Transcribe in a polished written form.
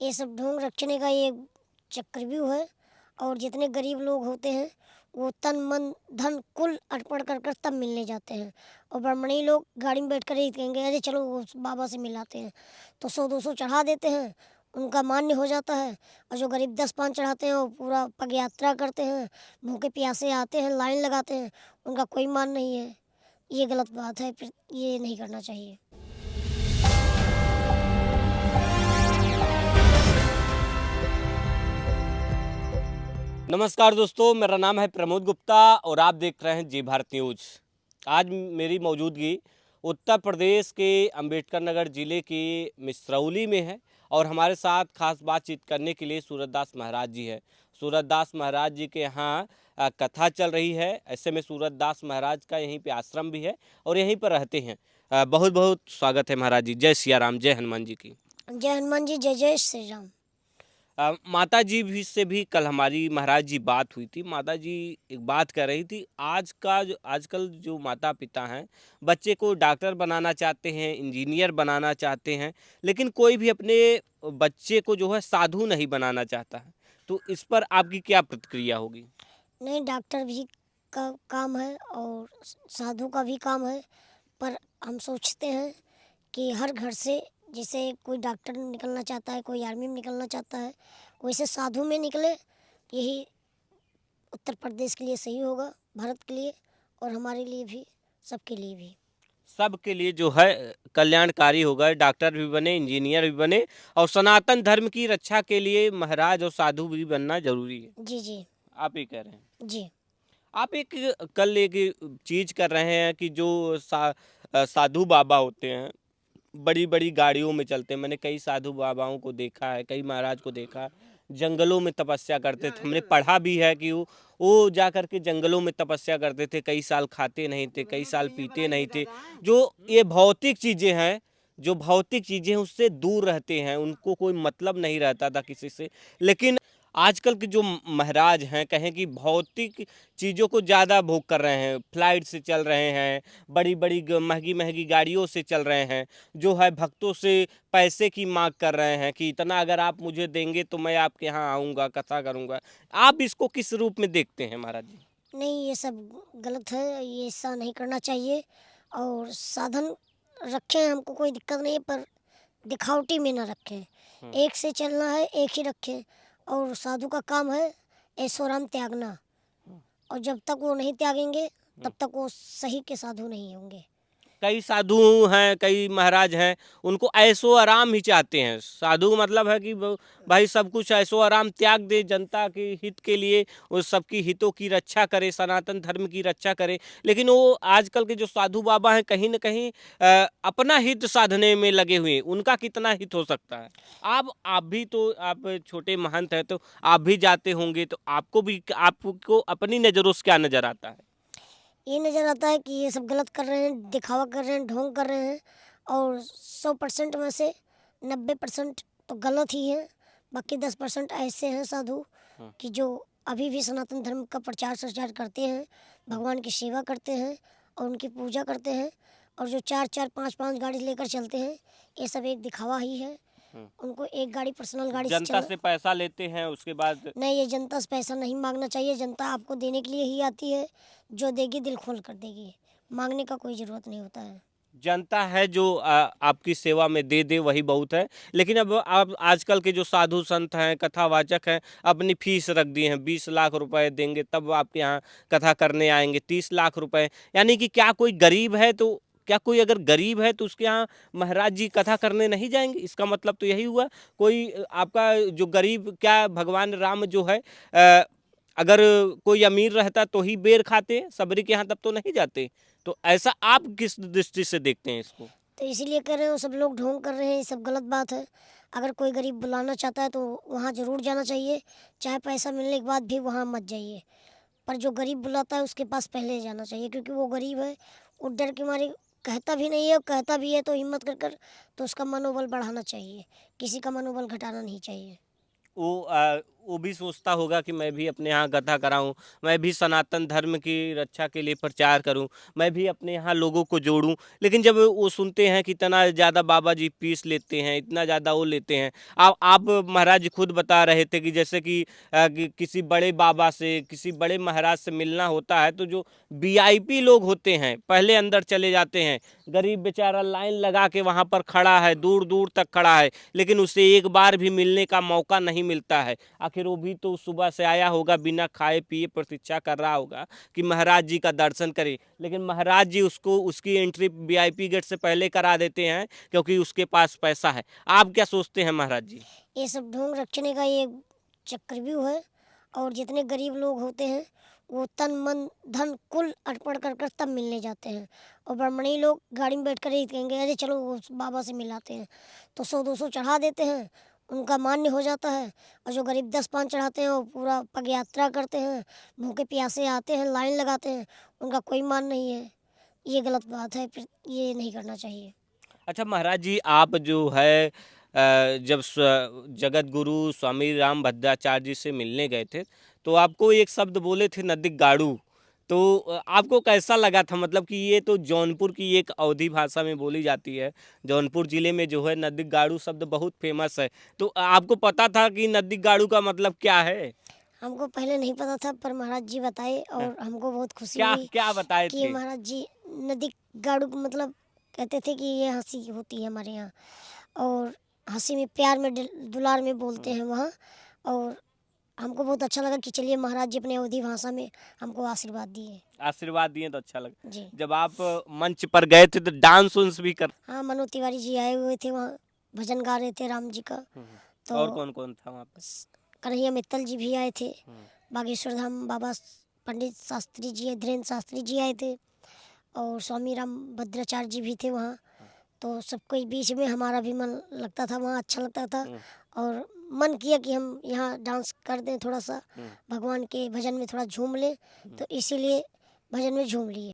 ये सब ढोंग रखने का ये चक्रव्यूह है। और जितने गरीब लोग होते हैं वो तन मन धन कुल अर्पण कर कर तब मिलने जाते हैं। और ब्राह्मणी लोग गाड़ी में बैठ कर ही कहेंगे अरे चलो वो बाबा से मिलाते हैं, तो 100-200 चढ़ा देते हैं, उनका मान्य हो जाता है। और जो गरीब 10-5 चढ़ाते हैं वो पूरा पग यात्रा करते हैं, भूखे प्यासे आते हैं, लाइन लगाते हैं, उनका कोई मान नहीं है। ये गलत बात है, फिर ये नहीं करना चाहिए। नमस्कार दोस्तों, मेरा नाम है प्रमोद गुप्ता और आप देख रहे हैं जी भारत न्यूज़। आज मेरी मौजूदगी उत्तर प्रदेश के अंबेडकर नगर ज़िले के मिसरौली में है और हमारे साथ खास बातचीत करने के लिए सूरतदास महाराज जी है। सूरतदास महाराज जी के यहाँ कथा चल रही है। ऐसे में सूरतदास महाराज का यहीं पे आश्रम भी है और यहीं पर रहते हैं। बहुत बहुत स्वागत है महाराज जी। जय सिया राम, जय हनुमान जी की। जय हनुमान जी, जय जय श्री राम। माता जी भी से भी कल हमारी महाराज जी बात हुई थी। माता जी एक बात कर रही थी, आजकल जो माता पिता हैं बच्चे को डॉक्टर बनाना चाहते हैं, इंजीनियर बनाना चाहते हैं, लेकिन कोई भी अपने बच्चे को जो है साधु नहीं बनाना चाहता है। तो इस पर आपकी क्या प्रतिक्रिया होगी? नहीं, डॉक्टर भी का काम है और साधु का भी काम है, पर हम सोचते हैं कि हर घर से जैसे कोई डॉक्टर निकलना चाहता है, कोई आर्मी में निकलना चाहता है, वैसे साधु में निकले। यही उत्तर प्रदेश के लिए सही होगा, भारत के लिए और हमारे लिए भी, सबके लिए भी। सबके लिए जो है कल्याणकारी होगा। डॉक्टर भी बने, इंजीनियर भी बने और सनातन धर्म की रक्षा के लिए महाराज और साधु भी बनना जरूरी है। जी जी। आप ही कह रहे हैं। जी आप कल एक चीज कर रहे हैं कि जो साधु बाबा होते हैं बड़ी बड़ी गाड़ियों में चलते हैं। मैंने कई साधु बाबाओं को देखा है, कई महाराज को देखा है, जंगलों में तपस्या करते थे। हमने पढ़ा भी है कि वो जा कर के जंगलों में तपस्या करते थे, कई साल खाते नहीं थे, कई साल पीते नहीं थे। जो ये भौतिक चीजें हैं, जो भौतिक चीजें हैं उससे दूर रहते हैं, उनको कोई मतलब नहीं रहता था किसी से। लेकिन आजकल के जो महाराज हैं कहें कि भौतिक चीज़ों को ज़्यादा भोग कर रहे हैं, फ्लाइट से चल रहे हैं, बड़ी बड़ी महंगी महंगी गाड़ियों से चल रहे हैं, जो है भक्तों से पैसे की मांग कर रहे हैं कि इतना अगर आप मुझे देंगे तो मैं आपके यहाँ आऊँगा, कथा करूँगा। आप इसको किस रूप में देखते हैं महाराज जी? नहीं, ये सब गलत है, ये ऐसा नहीं करना चाहिए। और साधन रखें, हमको कोई दिक्कत नहीं है, पर दिखावटी में ना रखें। एक से चलना है, एक ही रखें। और साधु का काम है ऐशोराम त्यागना, और जब तक वो नहीं त्यागेंगे तब तक वो सही के साधु नहीं होंगे। कई साधु हैं, कई महाराज हैं, उनको ऐशो आराम ही चाहते हैं। साधु मतलब है कि भाई सब कुछ ऐशो आराम त्याग दे, जनता के हित के लिए वो सबकी हितों की रक्षा करे, सनातन धर्म की रक्षा करे। लेकिन वो आजकल के जो साधु बाबा हैं कहीं न कहीं अपना हित साधने में लगे हुए हैं। उनका कितना हित हो सकता है? आप भी तो आप छोटे महंत हैं, तो आप भी जाते होंगे, तो आपको अपनी नज़रों से क्या नज़र आता है? ये नज़र आता है कि ये सब गलत कर रहे हैं, दिखावा कर रहे हैं, ढोंग कर रहे हैं। और 100% में से 90% तो गलत ही है। बाकी 10% ऐसे हैं साधु कि जो अभी भी सनातन धर्म का प्रचार प्रसार करते हैं, भगवान की सेवा करते हैं और उनकी पूजा करते हैं। और जो 4-4, 5-5 गाड़ी लेकर चलते हैं, ये सब एक दिखावा ही है। उनको एक गाड़ी, पर्सनल गाड़ी से जनता चलना से पैसा लेते हैं, उसके बाद नहीं। ये जनता से पैसा नहीं मांगना चाहिए, जनता आपको देने के लिए ही आती है। जो देगी दिल खोल कर देगी, मांगने का कोई ज़रूरत नहीं होता है। जनता है जो आपकी सेवा में दे दे वही बहुत है। लेकिन अब आप आजकल के जो साधु संत हैं, कथावाचक हैं, अपनी फीस रख दी हैं, 20 लाख रुपए देंगे तब आपके यहाँ कथा करने आएंगे, 30 लाख रुपए। यानी कि क्या कोई गरीब है तो क्या कोई अगर गरीब है तो उसके यहाँ महाराज जी कथा करने नहीं जाएंगे? इसका मतलब तो यही हुआ। कोई आपका जो गरीब, क्या भगवान राम जो है अगर कोई अमीर रहता तो ही बेर खाते, सबरी के यहाँ तब तो नहीं जाते। तो ऐसा आप किस दृष्टि से देखते हैं इसको? तो इसीलिए कह रहे हो, सब लोग ढोंग कर रहे हैं, ये सब गलत बात है। अगर कोई गरीब बुलाना चाहता है तो वहाँ ज़रूर जाना चाहिए, चाहे पैसा मिलने के बाद भी वहाँ मत जाइए। पर जो गरीब बुलाता है उसके पास पहले जाना चाहिए, क्योंकि वो गरीब है। वो डर के मारे कहता भी नहीं है, और कहता भी है तो हिम्मत कर कर तो उसका मनोबल बढ़ाना चाहिए, किसी का मनोबल घटाना नहीं चाहिए। वो वो भी सोचता होगा कि मैं भी अपने यहाँ गधा कराऊं, मैं भी सनातन धर्म की रक्षा के लिए प्रचार करूं, मैं भी अपने यहाँ लोगों को जोड़ूं। लेकिन जब वो सुनते हैं कि इतना ज़्यादा बाबा जी फीस लेते हैं, इतना ज़्यादा वो लेते हैं। आप महाराज जी खुद बता रहे थे कि जैसे कि किसी बड़े बाबा से, किसी बड़े महाराज से मिलना होता है तो जो वीआईपी लोग होते हैं पहले अंदर चले जाते हैं। गरीब बेचारा लाइन लगा के वहाँ पर खड़ा है, दूर दूर तक खड़ा है, लेकिन उसे एक बार भी मिलने का मौका नहीं मिलता है। आखिर वो भी तो सुबह से आया होगा, बिना खाए पिए प्रतीक्षा कर रहा होगा कि महाराज जी का दर्शन करे, लेकिन महाराज जी उसको उसकी एंट्री वीआईपी गेट से पहले करा देते हैं क्योंकि उसके पास पैसा है। आप क्या सोचते हैं महाराज जी? ये सब ढोंग रखने का ये चक्रव्यूह है। और जितने गरीब लोग होते हैं वो तन मन धन कुल अर्पण कर कर तब मिलने जाते हैं। और ब्राह्मणी लोग गाड़ी में बैठ कर ही कहेंगे अरे चलो वो बाबा से मिलाते हैं, तो 100-200 चढ़ा देते हैं, उनका मान्य हो जाता है। और जो गरीब 10-5 चढ़ाते हैं वो पूरा पग यात्रा करते हैं, भूखे प्यासे आते हैं, लाइन लगाते हैं, उनका कोई मान नहीं है। ये गलत बात है, फिर ये नहीं करना चाहिए। अच्छा महाराज जी, आप जो है जब जगत गुरु स्वामी राम भद्राचार्य जी से मिलने गए थे तो आपको एक शब्द बोले थे नदिक गाड़ू। तो आपको कैसा लगा था? मतलब कि ये तो जौनपुर की एक अवधी भाषा में बोली जाती है। जौनपुर जिले में जो है नदिक गाड़ू शब्द बहुत फेमस है। तो आपको पता था कि नदिक गाड़ू का मतलब क्या है? हमको पहले नहीं पता था, पर महाराज जी बताए हाँ, और हमको बहुत खुशी क्या हुई क्या बताए कि थे? महाराज जी नदी गाड़ू को मतलब कहते थे कि ये हंसी होती है हमारे यहाँ। और हंसी में प्यार में दुलार में बोलते हैं वहाँ। और हमको बहुत अच्छा लगा कि चलिए महाराज जी अपने अवधी भाषा में हमको आशीर्वाद दिए। आशीर्वाद दिए तो अच्छा लगा। जी जब आप मंच पर गए थे तो डांस उन्स भी कर। हाँ, मनोज तिवारी जी आए हुए थे वहाँ, भजन गा रहे थे राम जी का। तो और कौन कौन था वहाँ पे? कन्हैया मित्तल जी भी आए थे, हम्म। बागेश्वर धाम बाबा पंडित शास्त्री जी, धीरेन्द्र शास्त्री जी आए थे, और स्वामी राम भद्राचार्य जी भी थे वहाँ। तो सबके बीच में हमारा भी मन लगता था वहाँ, अच्छा लगता था। और मन किया कि हम यहाँ डांस कर दें थोड़ा सा, भगवान के भजन में थोड़ा झूम लें, तो इसीलिए भजन में झूम लिए।